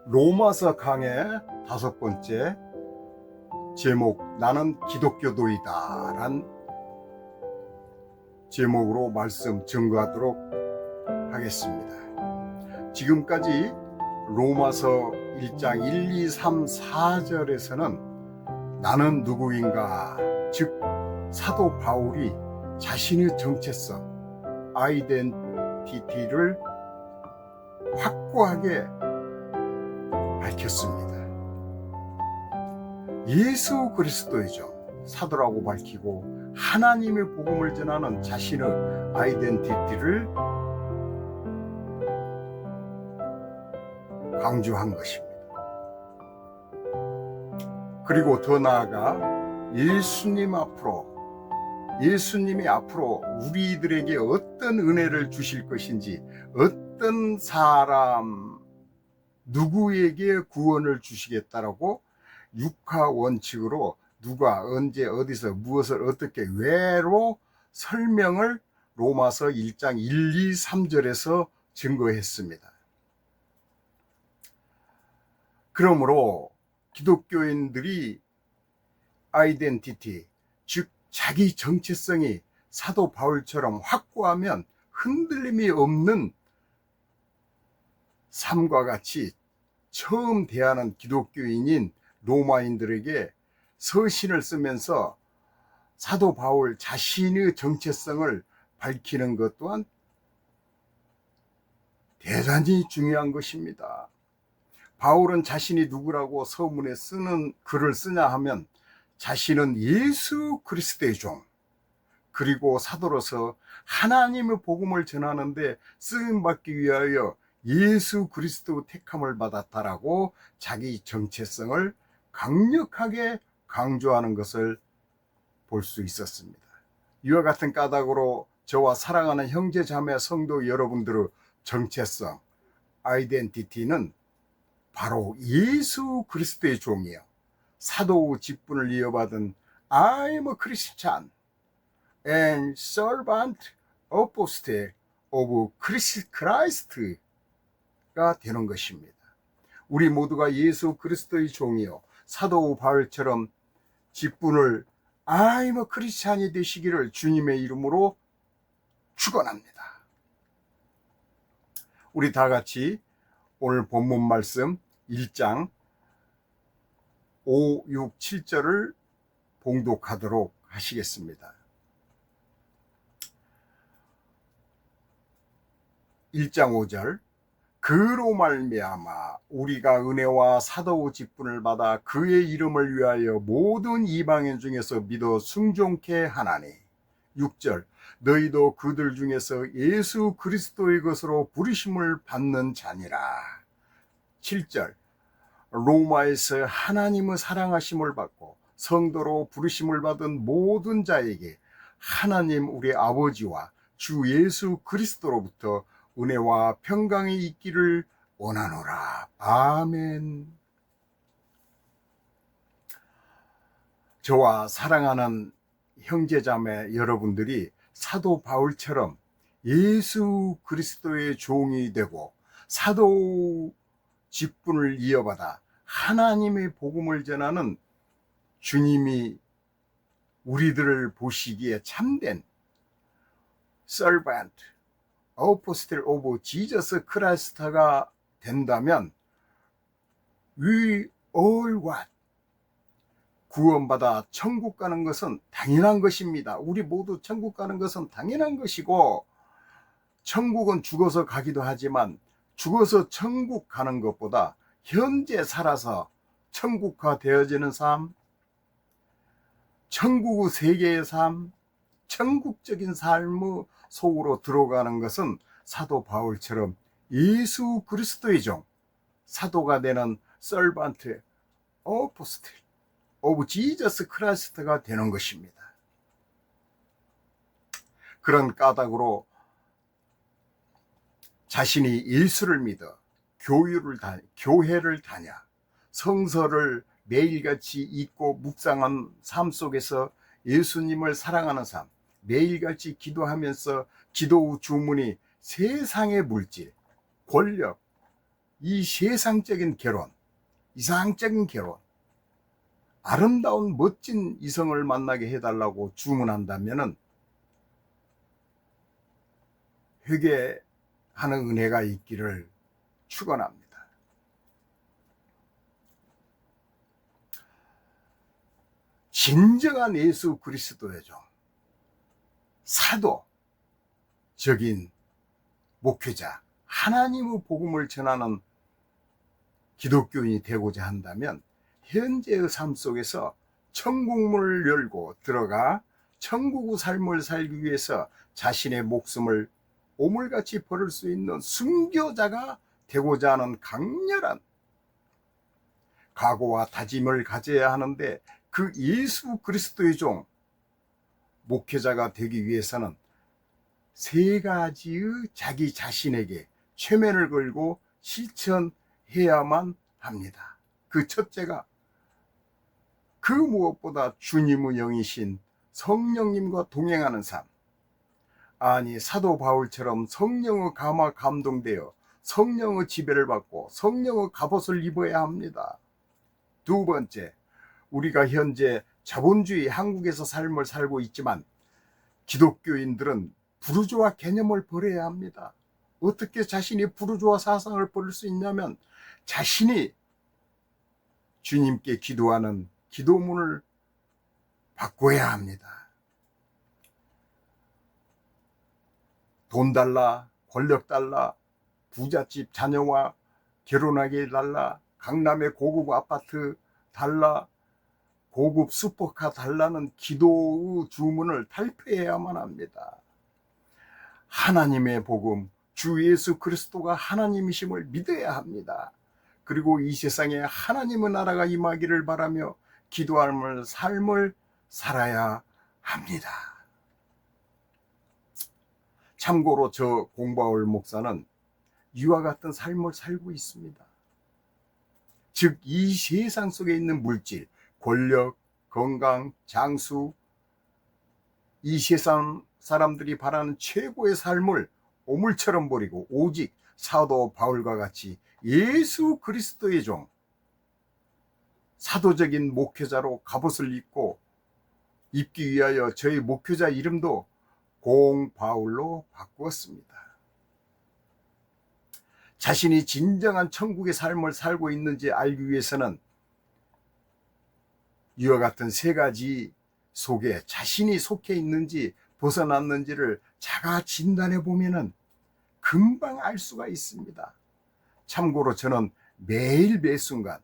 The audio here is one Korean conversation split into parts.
로마서 강의 5번째 제목, 나는 기독교도이다 란 제목으로 말씀 증거하도록 하겠습니다. 지금까지 로마서 1장 1, 2, 3, 4절에서는 나는 누구인가, 즉 사도 바울이 자신의 정체성, 아이덴티티를 확고하게 밝혔습니다. 예수 그리스도이죠. 사도라고 밝히고 하나님의 복음을 전하는 자신의 아이덴티티를 강조한 것입니다. 그리고 더 나아가 예수님이 앞으로 우리들에게 어떤 은혜를 주실 것인지, 어떤 사람 누구에게 구원을 주시겠다라고 육하 원칙으로 누가 언제 어디서 무엇을 어떻게 왜로 설명을 로마서 1장 1, 2, 3절에서 증거했습니다. 그러므로 기독교인들이 아이덴티티, 즉 자기 정체성이 사도 바울처럼 확고하면 흔들림이 없는 삶과 같이 처음 대하는 기독교인인 로마인들에게 서신을 쓰면서 사도 바울 자신의 정체성을 밝히는 것 또한 대단히 중요한 것입니다. 바울은 자신이 누구라고 서문에 쓰는 글을 쓰냐 하면 자신은 예수 그리스도의 종, 그리고 사도로서 하나님의 복음을 전하는데 쓰임받기 위하여 예수 그리스도 택함을 받았다라고 자기 정체성을 강력하게 강조하는 것을 볼 수 있었습니다. 이와 같은 까닭으로 저와 사랑하는 형제 자매 성도 여러분들의 정체성, 아이덴티티는 바로 예수 그리스도의 종이요, 사도 직분을 이어받은 I'm a Christian and servant apostle of Christ 가 되는 것입니다. 우리 모두가 예수 그리스도의 종이요 사도 바울처럼 직분을 I'm a Christian이 되시기를 주님의 이름으로 축원합니다. 우리 다 같이 오늘 본문 말씀 1장 5, 6, 7절을 봉독하도록 하시겠습니다. 1장 5절, 그로 말미암아 우리가 은혜와 사도 직분을 받아 그의 이름을 위하여 모든 이방인 중에서 믿어 순종케 하나니. 6절, 너희도 그들 중에서 예수 그리스도의 것으로 부르심을 받는 자니라. 7절, 로마에서 하나님의 사랑하심을 받고 성도로 부르심을 받은 모든 자에게 하나님 우리 아버지와 주 예수 그리스도로부터 은혜와 평강이 있기를 원하노라. 아멘. 저와 사랑하는 형제자매 여러분들이 사도 바울처럼 예수 그리스도의 종이 되고 사도 직분을 이어받아 하나님의 복음을 전하는 주님이 우리들을 보시기에 참된 servant, apostle of Jesus Christ가 된다면 we all what? 구원받아 천국 가는 것은 당연한 것입니다. 우리 모두 천국 가는 것은 당연한 것이고, 천국은 죽어서 가기도 하지만 죽어서 천국 가는 것보다 현재 살아서 천국화 되어지는 삶, 천국의 세계의 삶, 천국적인 삶의 속으로 들어가는 것은 사도 바울처럼 예수 그리스도의 종, 사도가 되는 servant, apostle of Jesus Christ가 되는 것입니다. 그런 까닭으로 자신이 예수를 믿어 교회를 다녀 성서를 매일같이 읽고 묵상한 삶 속에서 예수님을 사랑하는 삶, 매일같이 기도하면서 기도 주문이 세상의 물질, 권력, 이 세상적인 결혼, 이상적인 결혼, 아름다운 멋진 이성을 만나게 해달라고 주문한다면은 회개하는 은혜가 있기를 축원합니다. 진정한 예수 그리스도의 종, 사도적인 목회자, 하나님의 복음을 전하는 기독교인이 되고자 한다면 현재의 삶 속에서 천국문을 열고 들어가 천국의 삶을 살기 위해서 자신의 목숨을 오물같이 버릴 수 있는 순교자가 되고자 하는 강렬한 각오와 다짐을 가져야 하는데, 그 예수 그리스도의 종 목회자가 되기 위해서는 세 가지의 자기 자신에게 최면을 걸고 실천해야만 합니다. 그 첫째가 그 무엇보다 주님의 영이신 성령님과 동행하는 삶. 아니, 사도 바울처럼 성령의 감화 감동되어 성령의 지배를 받고 성령의 갑옷을 입어야 합니다. 두 번째, 우리가 현재 자본주의 한국에서 삶을 살고 있지만 기독교인들은 부르주아 개념을 버려야 합니다. 어떻게 자신이 부르주아 사상을 버릴 수 있냐면 자신이 주님께 기도하는 기도문을 바꿔야 합니다. 돈 달라, 권력 달라, 부잣집 자녀와 결혼하게 해달라, 강남의 고급 아파트 달라, 고급 슈퍼카 달라는 기도의 주문을 탈피해야만 합니다. 하나님의 복음, 주 예수 그리스도가 하나님이심을 믿어야 합니다. 그리고 이 세상에 하나님의 나라가 임하기를 바라며 기도하는 삶을 살아야 합니다. 참고로 저 공바울 목사는 이와 같은 삶을 살고 있습니다. 즉, 이 세상 속에 있는 물질, 권력, 건강, 장수, 이 세상 사람들이 바라는 최고의 삶을 오물처럼 버리고 오직 사도 바울과 같이 예수 그리스도의 종, 사도적인 목회자로 갑옷을 입기 위하여 저희 목회자 이름도 공바울로 바꾸었습니다. 자신이 진정한 천국의 삶을 살고 있는지 알기 위해서는 이와 같은 세 가지 속에 자신이 속해 있는지 벗어났는지를 자가 진단해 보면은 금방 알 수가 있습니다. 참고로 저는 매일 매 순간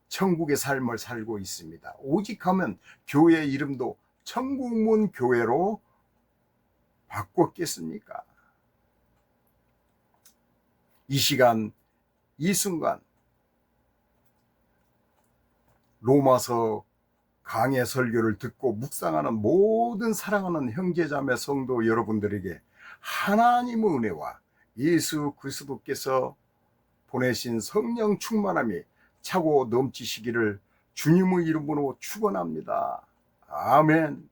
천국의 삶을 살고 있습니다. 오직 하면 교회 이름도 천국문 교회로 바꿨겠습니까? 이 시간, 이 순간 로마서 강해 설교를 듣고 묵상하는 모든 사랑하는 형제자매 성도 여러분들에게 하나님의 은혜와 예수 그리스도께서 보내신 성령 충만함이 차고 넘치시기를 주님의 이름으로 축원합니다. 아멘.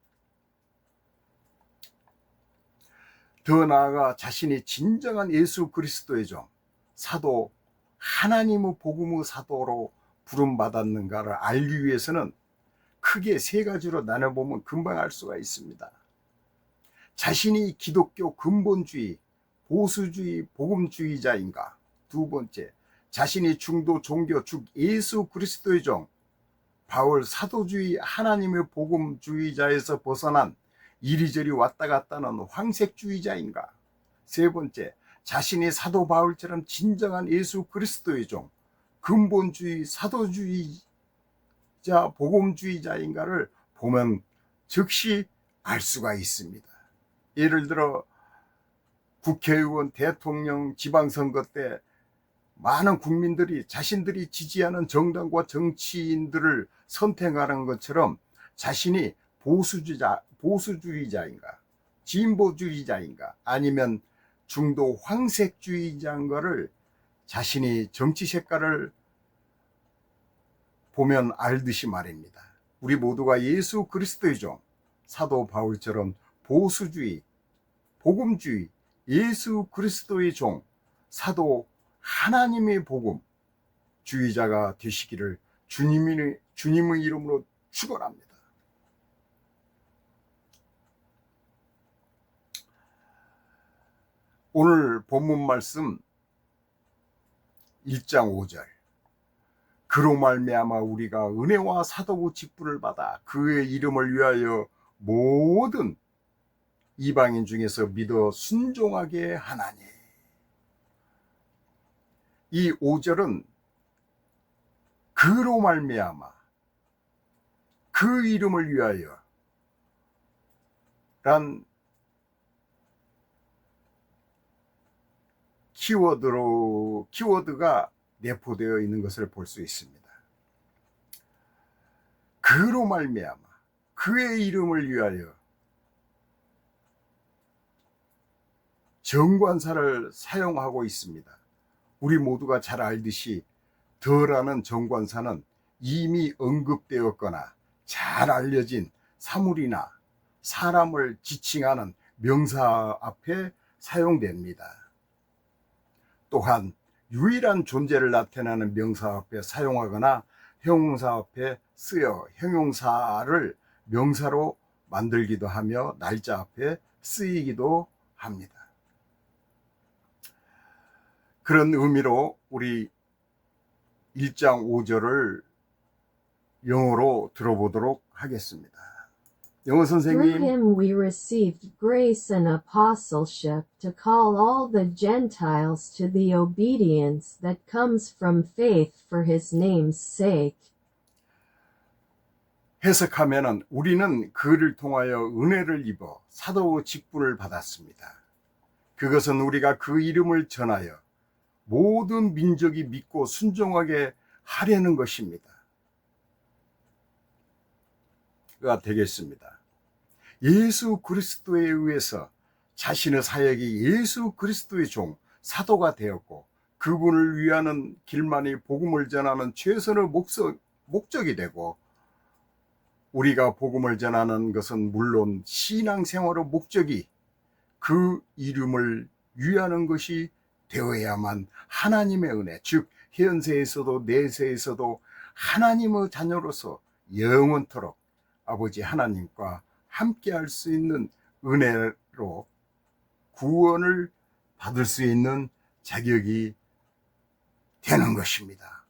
더 나아가 자신이 진정한 예수 그리스도의 종, 사도, 하나님의 복음의 사도로 부름받았는가를 알기 위해서는 크게 세 가지로 나눠보면 금방 알 수가 있습니다. 자신이 기독교 근본주의, 보수주의, 복음주의자인가? 두 번째, 자신이 중도 종교 즉 예수 그리스도의 종, 바울 사도주의 하나님의 복음주의자에서 벗어난 이리저리 왔다 갔다 하는 황색주의자인가? 세 번째, 자신이 사도 바울처럼 진정한 예수 그리스도의 종, 근본주의, 사도주의자, 복음주의자인가를 보면 즉시 알 수가 있습니다. 예를 들어 국회의원, 대통령, 지방선거 때 많은 국민들이 자신들이 지지하는 정당과 정치인들을 선택하는 것처럼 자신이 보수주의자인가, 진보주의자인가, 아니면 중도 황색주의자인가를 자신이 정치 색깔을 보면 알듯이 말입니다. 우리 모두가 예수 그리스도의 종, 사도 바울처럼 보수주의, 복음주의, 예수 그리스도의 종, 사도, 하나님의 복음, 주의자가 되시기를 주님의 이름으로 축원합니다. 오늘 본문 말씀 1장 5절. 그로 말미암아 우리가 은혜와 사도구 직분을 받아 그의 이름을 위하여 모든 이방인 중에서 믿어 순종하게 하나니. 이 5절은 그로 말미암아 그 이름을 위하여 란 키워드가 내포되어 있는 것을 볼 수 있습니다. 그로 말미암아 그의 이름을 위하여 정관사를 사용하고 있습니다. 우리 모두가 잘 알듯이 더라는 정관사는 이미 언급되었거나 잘 알려진 사물이나 사람을 지칭하는 명사 앞에 사용됩니다. 또한 유일한 존재를 나타내는 명사 앞에 사용하거나 형용사 앞에 쓰여 형용사를 명사로 만들기도 하며 날짜 앞에 쓰이기도 합니다. 그런 의미로 우리 1장 5절을 영어로 들어보도록 하겠습니다. 영어 선생님. Through him we received grace and apostleship to call all the Gentiles to the obedience that comes from faith for his name's sake. 해석하면은 우리는 그를 통하여 은혜를 입어 사도 직분을 받았습니다. 그것은 우리가 그 이름을 전하여 모든 민족이 믿고 순종하게 하려는 것입니다. 가 되겠습니다. 예수 그리스도에 의해서 자신의 사역이 예수 그리스도의 종 사도가 되었고 그분을 위하는 길만이 복음을 전하는 최선의 목적이 되고 우리가 복음을 전하는 것은 물론 신앙생활의 목적이 그 이름을 위하는 것이 되어야만 하나님의 은혜, 즉 현세에서도 내세에서도 하나님의 자녀로서 영원토록 아버지 하나님과 함께 할 수 있는 은혜로 구원을 받을 수 있는 자격이 되는 것입니다.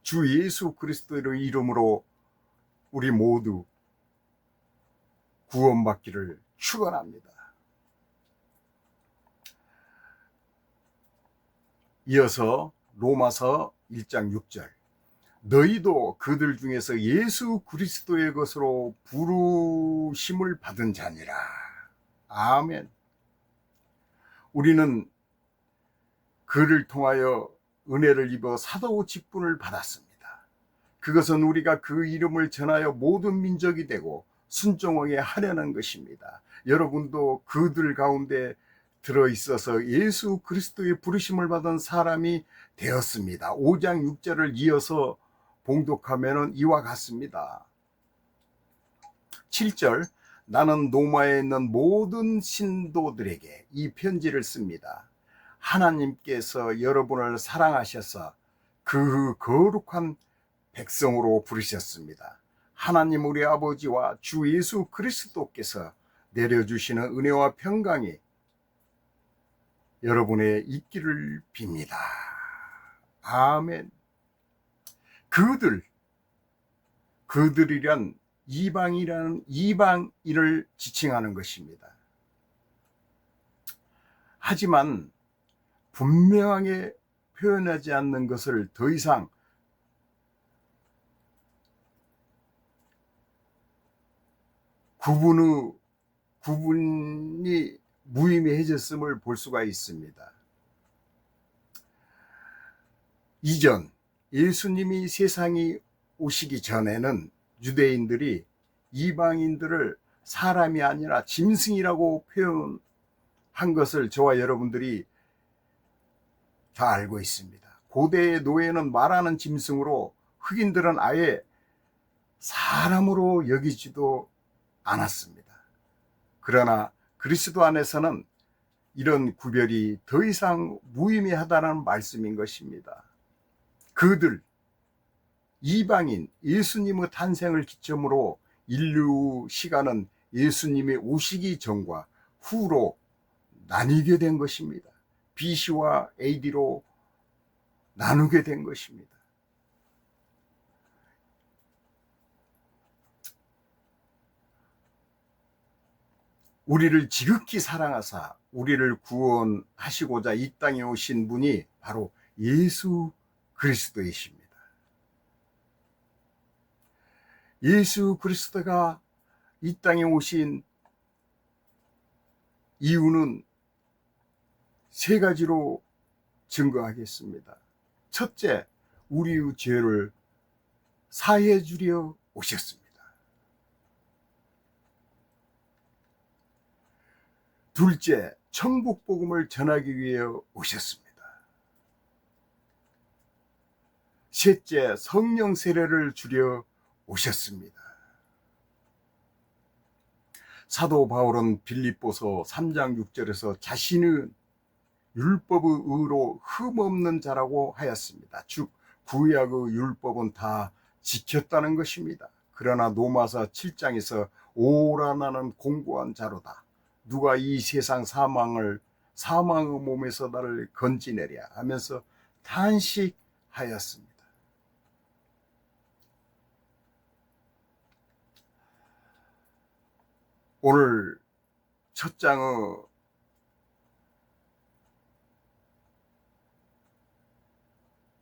주 예수 그리스도의 이름으로 우리 모두 구원받기를 축원합니다. 이어서 로마서 1장 6절. 너희도 그들 중에서 예수 그리스도의 것으로 부르심을 받은 자니라. 아멘. 우리는 그를 통하여 은혜를 입어 사도 직분을 받았습니다. 그것은 우리가 그 이름을 전하여 모든 민족이 되고 순종하게 하려는 것입니다. 여러분도 그들 가운데 들어있어서 예수 그리스도의 부르심을 받은 사람이 되었습니다. 5장 6절을 이어서 봉독하면 이와 같습니다. 7절. 나는 로마에 있는 모든 신도들에게 이 편지를 씁니다. 하나님께서 여러분을 사랑하셔서 그 거룩한 백성으로 부르셨습니다. 하나님 우리 아버지와 주 예수 그리스도께서 내려주시는 은혜와 평강이 여러분의 있기를 빕니다. 아멘. 그들이란 이방인을 지칭하는 것입니다. 하지만 분명하게 표현하지 않는 것을 더 이상 구분이 무의미해졌음을 볼 수가 있습니다. 이전 예수님이 세상에 오시기 전에는 유대인들이 이방인들을 사람이 아니라 짐승이라고 표현한 것을 저와 여러분들이 다 알고 있습니다. 고대의 노예는 말하는 짐승으로 흑인들은 아예 사람으로 여기지도 않았습니다. 그러나 그리스도 안에서는 이런 구별이 더 이상 무의미하다는 말씀인 것입니다. 그들 이방인 예수님의 탄생을 기점으로 인류 시간은 예수님이 오시기 전과 후로 나뉘게 된 것입니다. BC와 AD로 나누게 된 것입니다. 우리를 지극히 사랑하사 우리를 구원하시고자 이 땅에 오신 분이 바로 예수 그리스도이십니다. 예수 그리스도가 이 땅에 오신 이유는 세 가지로 증거하겠습니다. 첫째, 우리의 죄를 사해 주려 오셨습니다. 둘째, 천국 복음을 전하기 위해 오셨습니다. 셋째, 성령 세례를 주려 오셨습니다. 사도 바울은 빌립보서 3장 6절에서 자신은 율법의 의로 흠없는 자라고 하였습니다. 즉 구약의 율법은 다 지켰다는 것입니다. 그러나 로마서 7장에서 오라 나는 공고한 자로다. 누가 이 세상 사망의 몸에서 나를 건지내랴 하면서 탄식하였습니다. 오늘 첫 장의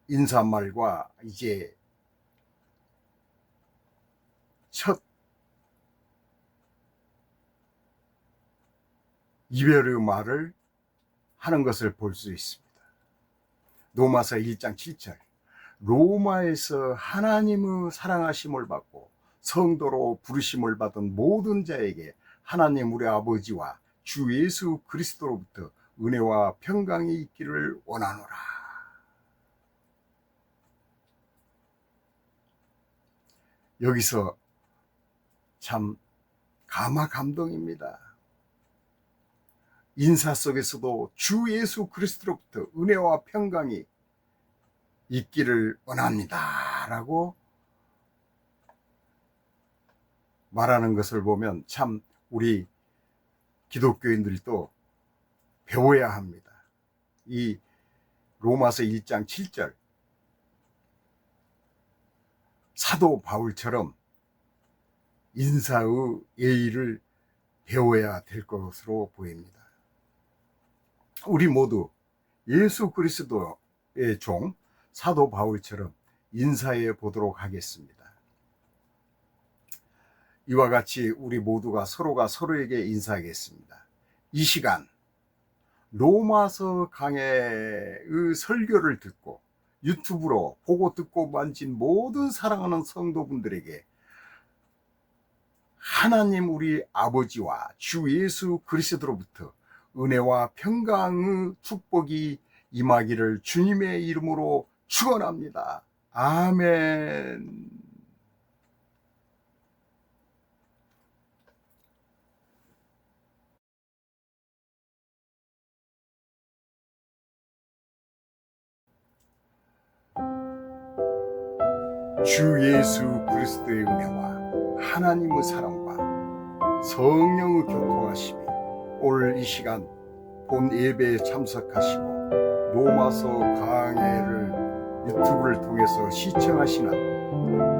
인사말과 이제 첫 이별의 말을 하는 것을 볼 수 있습니다. 로마서 1장 7절 로마에서 하나님의 사랑하심을 받고 성도로 부르심을 받은 모든 자에게 하나님 우리 아버지와 주 예수 그리스도로부터 은혜와 평강이 있기를 원하노라. 여기서 참 감동입니다. 인사 속에서도 주 예수 그리스도로부터 은혜와 평강이 있기를 원합니다 라고 말하는 것을 보면 참 우리 기독교인들도 배워야 합니다. 이 로마서 1장 7절 사도 바울처럼 인사의 예의를 배워야 될 것으로 보입니다. 우리 모두 예수 그리스도의 종 사도 바울처럼 인사해 보도록 하겠습니다. 이와 같이 우리 모두가 서로가 서로에게 인사하겠습니다. 이 시간 로마서 강해의 설교를 듣고 유튜브로 보고 듣고 만진 모든 사랑하는 성도분들에게 하나님 우리 아버지와 주 예수 그리스도로부터 은혜와 평강의 축복이 임하기를 주님의 이름으로 축원합니다. 아멘. 주 예수 그리스도의 은혜와 하나님의 사랑과 성령의 교통하심이 오늘 이 시간 본 예배에 참석하시고 로마서 강해를 유튜브를 통해서 시청하시는